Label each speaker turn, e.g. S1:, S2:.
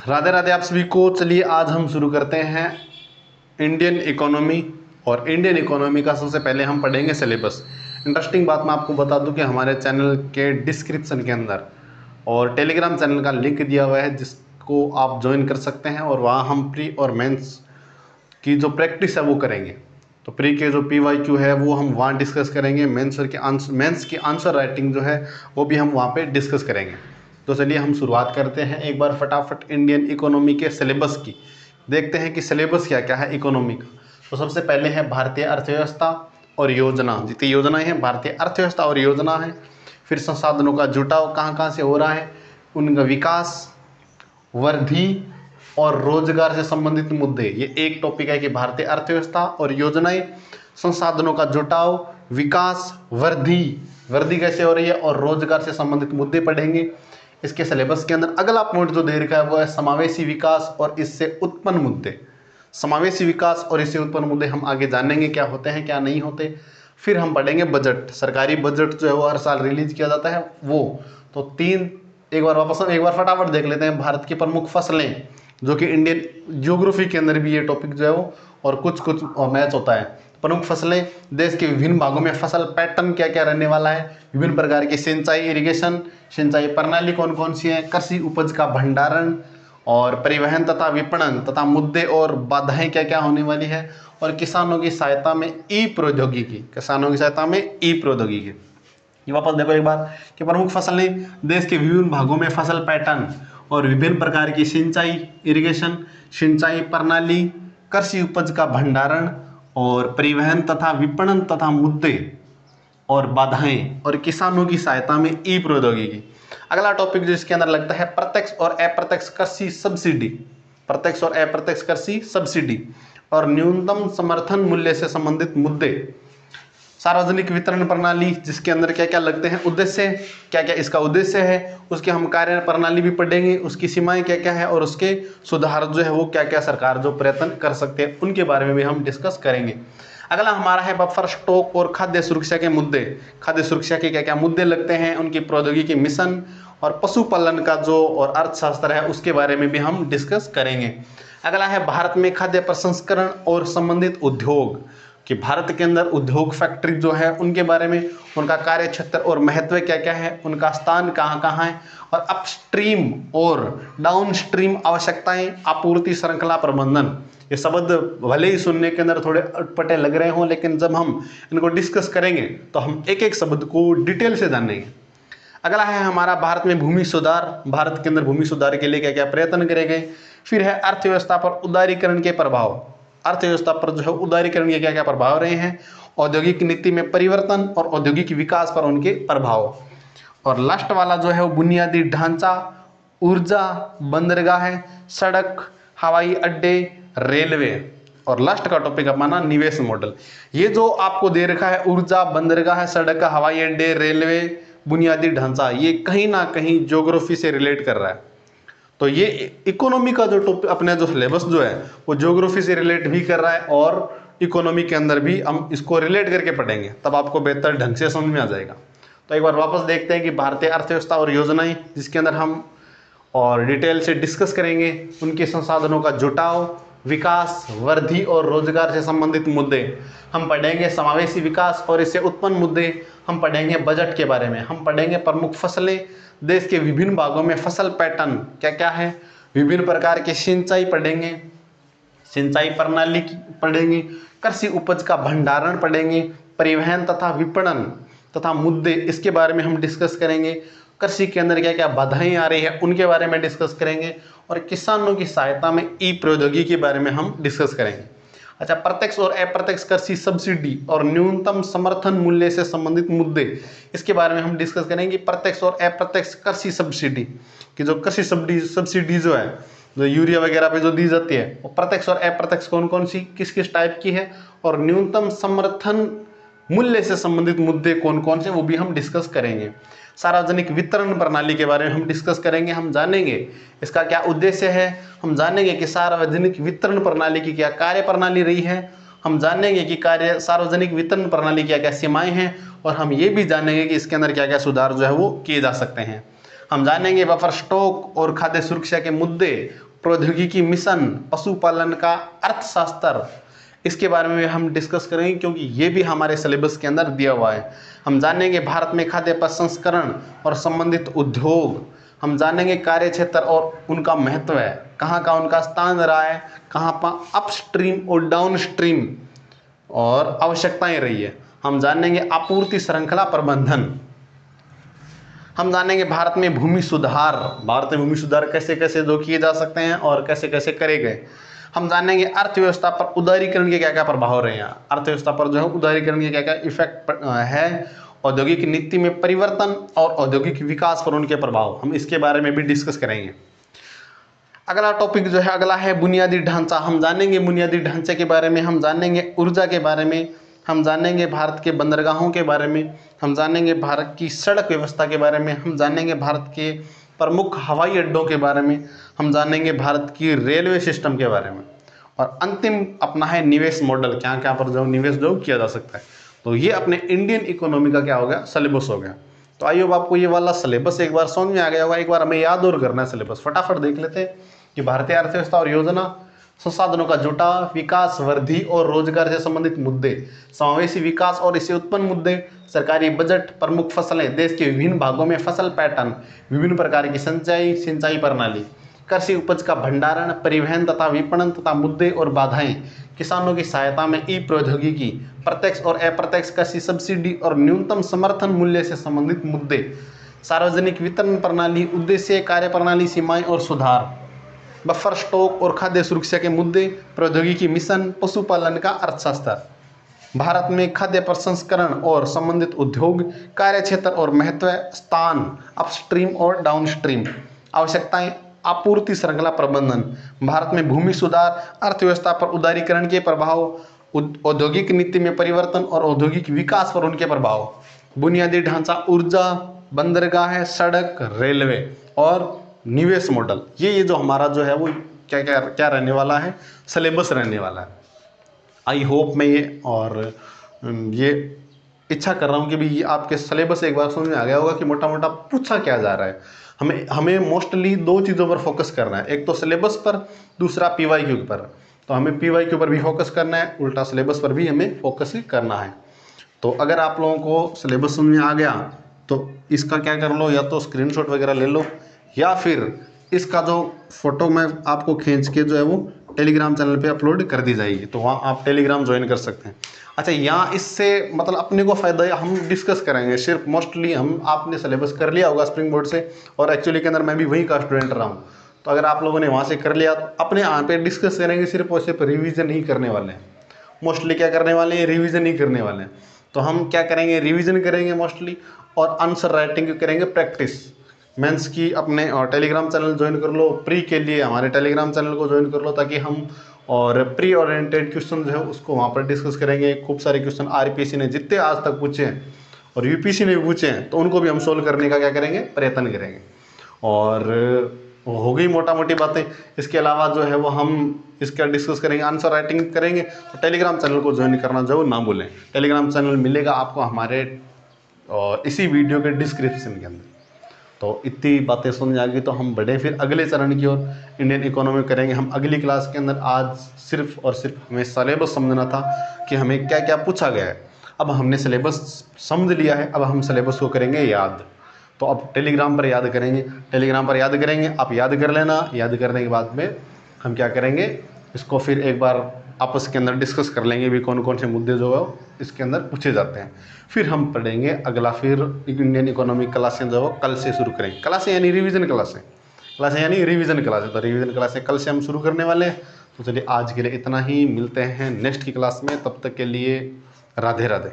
S1: राधे राधे आप सभी को। चलिए आज हम शुरू करते हैं इंडियन इकोनॉमी। और इंडियन इकोनॉमी का सबसे पहले हम पढ़ेंगे सिलेबस। इंटरेस्टिंग बात मैं आपको बता दूं कि हमारे चैनल के डिस्क्रिप्शन के अंदर और टेलीग्राम चैनल का लिंक दिया हुआ है, जिसको आप ज्वाइन कर सकते हैं। और वहाँ हम प्री और मेंस की जो प्रैक्टिस है वो करेंगे। तो प्री के जो PYQ है वो हम वहाँ डिस्कस करेंगे। मेंस की आंसर राइटिंग जो है वो भी हम वहाँ पे डिस्कस करेंगे। तो चलिए हम शुरुआत करते हैं एक बार फटाफट इंडियन इकोनॉमी के सिलेबस की। देखते हैं कि सिलेबस क्या क्या है इकोनॉमी का। तो सबसे पहले है भारतीय अर्थव्यवस्था और योजना। जितनी योजनाएं हैं भारतीय अर्थव्यवस्था और योजना है। फिर संसाधनों का जुटाव कहाँ कहाँ से हो रहा है, उनका विकास, वृद्धि और रोजगार से संबंधित मुद्दे। ये एक टॉपिक है कि भारतीय अर्थव्यवस्था और योजनाएं, संसाधनों का जुटाव, विकास, वृद्धि कैसे हो रही है और रोजगार से संबंधित मुद्दे पढ़ेंगे इसके सिलेबस के अंदर। अगला पॉइंट जो दे रखा है वो है समावेशी विकास और इससे उत्पन्न मुद्दे। समावेशी विकास और इससे उत्पन्न मुद्दे हम आगे जानेंगे क्या होते हैं क्या नहीं होते। फिर हम पढ़ेंगे बजट। सरकारी बजट जो है वो हर साल रिलीज किया जाता है वो। तो तीन एक बार फटाफट देख लेते हैं। भारत की प्रमुख फसलें, जो कि इंडियन ज्योग्राफी के अंदर भी ये टॉपिक जो है वो और कुछ मैच होता है। प्रमुख फसलें, देश के विभिन्न भागों में फसल पैटर्न क्या क्या रहने वाला है, विभिन्न प्रकार की सिंचाई इरिगेशन, सिंचाई प्रणाली कौन कौन सी है, कृषि उपज का भंडारण और परिवहन तथा विपणन तथा मुद्दे और बाधाएं क्या क्या होने वाली है, और किसानों की सहायता में ई प्रौद्योगिकी। ये वापस देखो एक बार कि प्रमुख फसलें, देश के विभिन्न भागों में फसल पैटर्न और विभिन्न प्रकार की सिंचाई इरिगेशन, सिंचाई प्रणाली, कृषि उपज का भंडारण और परिवहन तथा विपणन तथा मुद्दे और बाधाएं, और किसानों की सहायता में ई प्रौद्योगिकी। अगला टॉपिक जो इसके अंदर लगता है प्रत्यक्ष और अप्रत्यक्ष कृषि सब्सिडी और न्यूनतम समर्थन मूल्य से संबंधित मुद्दे। सार्वजनिक वितरण प्रणाली, जिसके अंदर क्या क्या लगते हैं उद्देश्य, क्या क्या इसका उद्देश्य है, उसके हम कार्य प्रणाली भी पढ़ेंगे, उसकी सीमाएं क्या क्या है और उसके सुधार जो है वो क्या क्या सरकार जो प्रयत्न कर सकते हैं उनके बारे में भी हम डिस्कस करेंगे। अगला हमारा है बफर स्टॉक और खाद्य सुरक्षा के मुद्दे। खाद्य सुरक्षा के क्या क्या मुद्दे लगते हैं, उनकी प्रौद्योगिकी मिशन और पशुपालन का जो और अर्थशास्त्र है उसके बारे में भी हम डिस्कस करेंगे। अगला है भारत में खाद्य प्रसंस्करण और संबंधित उद्योग, कि भारत के अंदर उद्योग फैक्ट्री जो है उनके बारे में, उनका कार्य क्षेत्र और महत्व क्या क्या है, उनका स्थान कहाँ कहाँ है, और अपस्ट्रीम और डाउनस्ट्रीम आवश्यकताएं, आपूर्ति श्रृंखला प्रबंधन। ये शब्द भले ही सुनने के अंदर थोड़े अटपटे लग रहे हों, लेकिन जब हम इनको डिस्कस करेंगे तो हम एक एक शब्द को डिटेल से जानेंगे। अगला है हमारा भारत में भूमि सुधार। भारत के अंदर भूमि सुधार के लिए क्या क्या प्रयत्न करे गए। फिर है अर्थव्यवस्था पर उदारीकरण के प्रभाव। अर्थव्यवस्था पर जो है उदारीकरण के क्या क्या प्रभाव रहे हैं, औद्योगिक नीति में परिवर्तन और औद्योगिक विकास पर उनके प्रभाव। और लास्ट वाला जो है वो बुनियादी ढांचा, ऊर्जा, बंदरगाह, सड़क, हवाई अड्डे, रेलवे। और लास्ट का टॉपिक अपना निवेश मॉडल। ये जो आपको दे रखा है ऊर्जा, बंदरगाह, सड़क, हवाई अड्डे, रेलवे, बुनियादी ढांचा, ये कहीं ना कहीं ज्योग्राफी से रिलेट कर रहा है। तो ये इकोनॉमी का जो टॉपिक अपने जो सिलेबस जो है वो ज्योग्राफी से रिलेट भी कर रहा है और इकोनॉमी के अंदर भी हम इसको रिलेट करके पढ़ेंगे, तब आपको बेहतर ढंग से समझ में आ जाएगा। तो एक बार वापस देखते हैं कि भारतीय अर्थव्यवस्था और योजनाएं, जिसके अंदर हम और डिटेल से डिस्कस करेंगे उनके संसाधनों का जुटाव, विकास, वृद्धि और रोजगार से संबंधित मुद्दे। हम पढ़ेंगे समावेशी विकास और इससे उत्पन्न मुद्दे। हम पढ़ेंगे बजट के बारे में। हम पढ़ेंगे प्रमुख फसलें, देश के विभिन्न भागों में फसल पैटर्न क्या क्या है, विभिन्न प्रकार के सिंचाई पढ़ेंगे, सिंचाई प्रणाली पढ़ेंगे, कृषि उपज का भंडारण पढ़ेंगे, परिवहन तथा विपणन तथा मुद्दे इसके बारे में हम डिस्कस करेंगे। कृषि के अंदर क्या क्या बाधाएं आ रही है उनके बारे में डिस्कस करेंगे, और किसानों की सहायता में ई प्रौद्योगिकी के बारे में हम डिस्कस करेंगे। अच्छा, प्रत्यक्ष और अप्रत्यक्ष कृषि सब्सिडी और न्यूनतम समर्थन मूल्य से संबंधित मुद्दे, इसके बारे में हम डिस्कस करेंगे। प्रत्यक्ष और अप्रत्यक्ष कृषि सब्सिडी की जो कृषि सब्सिडी जो है, जो यूरिया वगैरह पे जो दी जाती है, वो प्रत्यक्ष और अप्रत्यक्ष कौन कौन सी किस किस टाइप की है, और न्यूनतम समर्थन मूल्य से संबंधित मुद्दे कौन कौन से वो भी हम डिस्कस करेंगे। सार्वजनिक वितरण प्रणाली के बारे में हम डिस्कस करेंगे। हम जानेंगे इसका क्या उद्देश्य है, हम जानेंगे कि सार्वजनिक वितरण प्रणाली की क्या कार्य प्रणाली रही है, हम जानेंगे कि सार्वजनिक वितरण प्रणाली क्या क्या सीमाएं हैं, और हम ये भी जानेंगे कि इसके अंदर क्या क्या सुधार जो है वो किए जा सकते हैं। हम जानेंगे बफर स्टॉक और खाद्य सुरक्षा के मुद्दे, प्रौद्योगिकी मिशन, पशुपालन का अर्थशास्त्र, इसके बारे में हम डिस्कस करेंगे क्योंकि ये भी हमारे सिलेबस के अंदर दिया हुआ है। हम जानेंगे भारत में खाद्य प्रसंस्करण और संबंधित उद्योग, हम जानेंगे कार्य क्षेत्र और उनका महत्व है, कहाँ का उनका स्थान रहा है, कहाँ पर अपस्ट्रीम और डाउनस्ट्रीम और आवश्यकताएं रही है। हम जानेंगे आपूर्ति श्रृंखला प्रबंधन, हम जानेंगे भारत में भूमि सुधार कैसे कैसे जो किए जा सकते हैं और कैसे कैसे करे गए। हम जानेंगे अर्थव्यवस्था पर उदारीकरण के क्या क्या प्रभाव रहे हैं, अर्थव्यवस्था पर जो है उदारीकरण के क्या क्या इफेक्ट है, औद्योगिक नीति में परिवर्तन और औद्योगिक विकास पर उनके प्रभाव, हम इसके बारे में भी डिस्कस करेंगे। अगला टॉपिक जो है अगला है बुनियादी ढांचा। हम जानेंगे बुनियादी ढांचे के बारे में, हम जानेंगे ऊर्जा के बारे में, हम जानेंगे भारत के बंदरगाहों के बारे में, हम जानेंगे भारत की सड़क व्यवस्था के बारे में, हम जानेंगे भारत के प्रमुख हवाई अड्डों के बारे में, हम जानेंगे भारत की रेलवे सिस्टम के बारे में, और अंतिम अपना है निवेश मॉडल, क्या क्या पर जो निवेश जो किया जा सकता है। तो ये अपने इंडियन इकोनॉमी का क्या हो गया, सिलेबस हो गया। तो आइए अब आपको ये वाला सिलेबस एक बार समझ में आ गया होगा, एक बार हमें याद और करना है सिलेबस, फटाफट देख लेते हैं कि भारतीय अर्थव्यवस्था और योजना, संसाधनों का जुटाव, विकास, वृद्धि और रोजगार से संबंधित मुद्दे, समावेशी विकास और इससे उत्पन्न मुद्दे, सरकारी बजट, प्रमुख फसलें, देश के विभिन्न भागों में फसल पैटर्न, विभिन्न प्रकार की सिंचाई प्रणाली, कृषि उपज का भंडारण, परिवहन तथा विपणन तथा मुद्दे और बाधाएं, किसानों की सहायता में ई प्रौद्योगिकी, प्रत्यक्ष और अप्रत्यक्ष कृषि सब्सिडी और न्यूनतम समर्थन मूल्य से संबंधित मुद्दे, सार्वजनिक वितरण प्रणाली, उद्देश्य कार्य प्रणाली, सीमाएं और सुधार, बफर स्टॉक और खाद्य सुरक्षा के मुद्दे, प्रौद्योगिकी मिशन, पशुपालन का अर्थशास्त्र, भारत में खाद्य प्रसंस्करण और संबंधित उद्योग, कार्य क्षेत्र और महत्व, स्थान, अपस्ट्रीम और डाउनस्ट्रीम, आवश्यकताएं, आपूर्ति श्रृंखला प्रबंधन, भारत में भूमि सुधार, अर्थव्यवस्था पर उदारीकरण के प्रभाव, औद्योगिक नीति में परिवर्तन और औद्योगिक विकास पर उनके प्रभाव, बुनियादी ढांचा, ऊर्जा, बंदरगाह, सड़क, रेलवे और निवेश मॉडल। ये जो हमारा जो है वो क्या क्या क्या रहने वाला है, सिलेबस रहने वाला है। आई होप मैं ये इच्छा कर रहा हूँ कि भी ये आपके सिलेबस एक बार समझ में आ गया होगा कि मोटा मोटा पूछा क्या जा रहा है। हमें मोस्टली दो चीज़ों पर फोकस करना है, एक तो सिलेबस पर, दूसरा पीवाईक्यू पर। तो हमें पीवाईक्यू पर भी फोकस करना है, उल्टा सिलेबस पर भी हमें फोकस ही करना है। तो अगर आप लोगों को सिलेबस समझ में आ गया तो इसका क्या कर लो, या तो स्क्रीनशॉट वगैरह ले लो, या फिर इसका जो फोटो मैं आपको खींच के जो है वो टेलीग्राम चैनल पे अपलोड कर दी जाएगी, तो वहाँ आप टेलीग्राम ज्वाइन कर सकते हैं। अच्छा, यहाँ इससे मतलब अपने को फ़ायदा हम डिस्कस करेंगे, सिर्फ मोस्टली आपने सिलेबस कर लिया होगा स्प्रिंग बोर्ड से, और एक्चुअली के अंदर मैं भी वहीं का स्टूडेंट रहा हूँ। तो अगर आप लोगों ने वहाँ से कर लिया तो अपने यहाँ पे डिस्कस करेंगे, सिर्फ और सिर्फ रिविज़न ही करने वाले हैं। मोस्टली क्या करने वाले हैं, रिविज़न ही करने वाले हैं। तो हम क्या करेंगे, रिविज़न करेंगे मोस्टली, और आंसर राइटिंग करेंगे प्रैक्टिस। मेंस की अपने टेलीग्राम चैनल ज्वाइन कर लो, प्री के लिए हमारे टेलीग्राम चैनल को ज्वाइन कर लो, ताकि हम और प्री ओरिएंटेड क्वेश्चन जो है उसको वहाँ पर डिस्कस करेंगे। खूब सारे क्वेश्चन आरपीएससी ने जितने आज तक पूछे हैं और यूपीएससी ने भी पूछे हैं, तो उनको भी हम सोल्व करने का क्या करेंगे, प्रयत्न करेंगे। और हो गई मोटा मोटी बातें। इसके अलावा जो है वो हम इसका डिस्कस करेंगे, आंसर राइटिंग करेंगे। तो टेलीग्राम चैनल को ज्वाइन करना जरूर ना भूलें। टेलीग्राम चैनल मिलेगा आपको हमारे इसी वीडियो के डिस्क्रिप्शन के अंदर। तो इतनी बातें समझ आ गई तो हम बढ़े फिर अगले चरण की ओर, इंडियन इकोनॉमी करेंगे हम अगली क्लास के अंदर। आज सिर्फ और सिर्फ हमें सिलेबस समझना था कि हमें क्या क्या पूछा गया है। अब हमने सिलेबस समझ लिया है, अब हम सिलेबस को करेंगे याद। तो अब टेलीग्राम पर याद करेंगे, टेलीग्राम पर याद करेंगे, आप याद कर लेना। याद करने के बाद में हम क्या करेंगे, इसको फिर एक बार आपस के अंदर डिस्कस कर लेंगे भी कौन कौन से मुद्दे जो है इसके अंदर पूछे जाते हैं। फिर हम पढ़ेंगे अगला, फिर इंडियन इकोनॉमिक क्लासें जो है कल से शुरू करेंगे। क्लासें यानी रिवीजन क्लासें, क्लासें यानी रिवीजन क्लासें। तो रिवीजन क्लासें कल से हम शुरू करने वाले हैं। तो चलिए आज के लिए इतना ही, मिलते हैं नेक्स्ट की क्लास में। तब तक के लिए राधे राधे।